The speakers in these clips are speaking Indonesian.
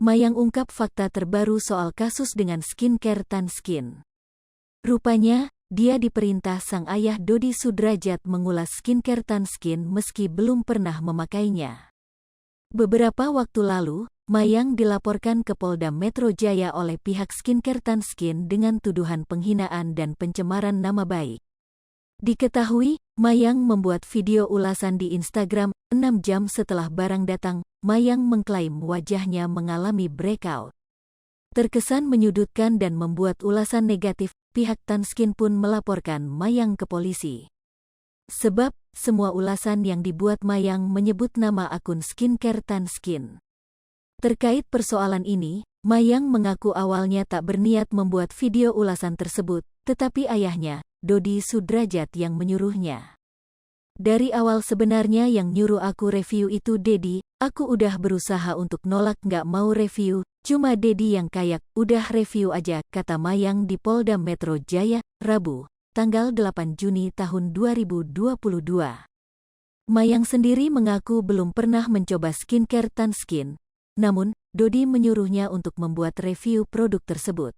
Mayang ungkap fakta terbaru soal kasus dengan skincare Tanskin. Rupanya, dia diperintah sang ayah Dodi Sudrajat mengulas skincare Tanskin meski belum pernah memakainya. Beberapa waktu lalu, Mayang dilaporkan ke Polda Metro Jaya oleh pihak skincare Tanskin dengan tuduhan penghinaan dan pencemaran nama baik. Diketahui, Mayang membuat video ulasan di Instagram 6 jam setelah barang datang. Mayang mengklaim wajahnya mengalami breakout. Terkesan menyudutkan dan membuat ulasan negatif, pihak Tanskin pun melaporkan Mayang ke polisi. Sebab, semua ulasan yang dibuat Mayang menyebut nama akun skincare Tanskin. Terkait persoalan ini, Mayang mengaku awalnya tak berniat membuat video ulasan tersebut, tetapi ayahnya, Dodi Sudrajat yang menyuruhnya. Dari awal sebenarnya yang nyuruh aku review itu Dedi, aku udah berusaha untuk nolak nggak mau review, cuma Dedi yang kayak, udah review aja, kata Mayang di Polda Metro Jaya, Rabu, tanggal 8 Juni tahun 2022. Mayang sendiri mengaku belum pernah mencoba skincare Tanskin, namun, Dodi menyuruhnya untuk membuat review produk tersebut.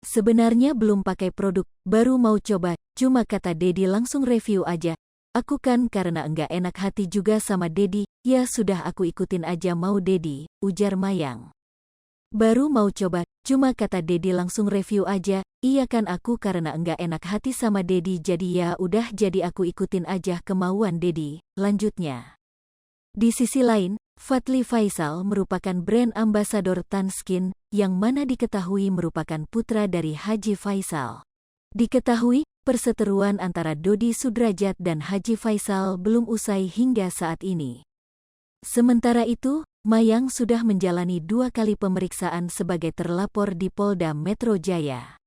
Sebenarnya belum pakai produk, baru mau coba, cuma kata Dedi langsung review aja. Aku kan karena enggak enak hati juga sama Dedi, ya sudah aku ikutin aja mau Dedi, ujar Mayang. Baru mau coba, cuma kata Dedi langsung review aja, iya kan aku karena enggak enak hati sama Dedi jadi ya udah jadi aku ikutin aja kemauan Dedi, lanjutnya. Di sisi lain, Fadly Faisal merupakan brand ambasador Tanskin, yang mana diketahui merupakan putra dari Haji Faisal. Diketahui, perseteruan antara Dodi Sudrajat dan Haji Faisal belum usai hingga saat ini. Sementara itu, Mayang sudah menjalani 2 kali pemeriksaan sebagai terlapor di Polda Metro Jaya.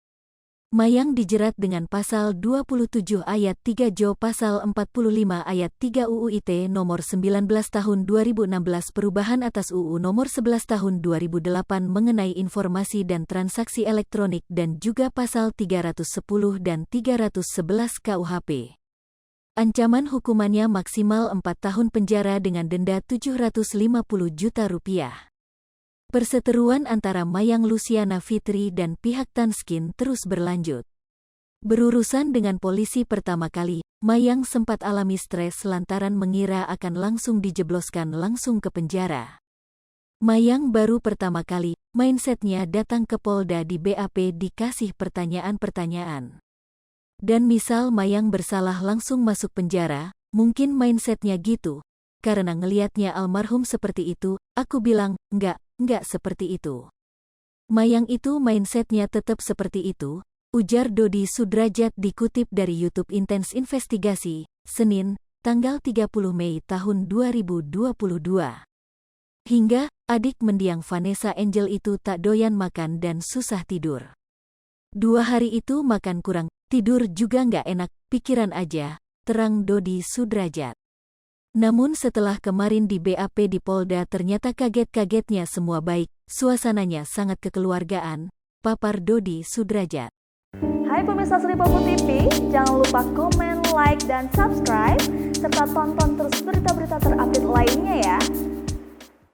Mayang dijerat dengan pasal 27 ayat 3 Jo pasal 45 ayat 3 UU ITE nomor 19 tahun 2016 perubahan atas UU nomor 11 tahun 2008 mengenai informasi dan transaksi elektronik dan juga pasal 310 dan 311 KUHP. Ancaman hukumannya maksimal 4 tahun penjara dengan denda Rp750 juta. Perseteruan antara Mayang Luciana Fitri dan pihak Tanskin terus berlanjut. Berurusan dengan polisi pertama kali, Mayang sempat alami stres lantaran mengira akan langsung dijebloskan langsung ke penjara. Mayang baru pertama kali, mindsetnya datang ke Polda di BAP dikasih pertanyaan-pertanyaan. Dan misal Mayang bersalah langsung masuk penjara, mungkin mindsetnya gitu. Karena ngeliatnya almarhum seperti itu, aku bilang, enggak seperti itu. Mayang itu mindsetnya tetap seperti itu, ujar Dodi Sudrajat dikutip dari YouTube Intens Investigasi, Senin, tanggal 30 Mei tahun 2022. Hingga, adik mendiang Vanessa Angel itu tak doyan makan dan susah tidur. 2 hari itu makan kurang, tidur juga nggak enak, pikiran aja, terang Dodi Sudrajat. Namun setelah kemarin di BAP di Polda ternyata kaget-kagetnya semua baik, suasananya sangat kekeluargaan, papar Dodi Sudrajat. Hai pemirsa Sri Popo TV, jangan lupa komen, like, dan subscribe, serta tonton terus berita-berita terupdate lainnya ya.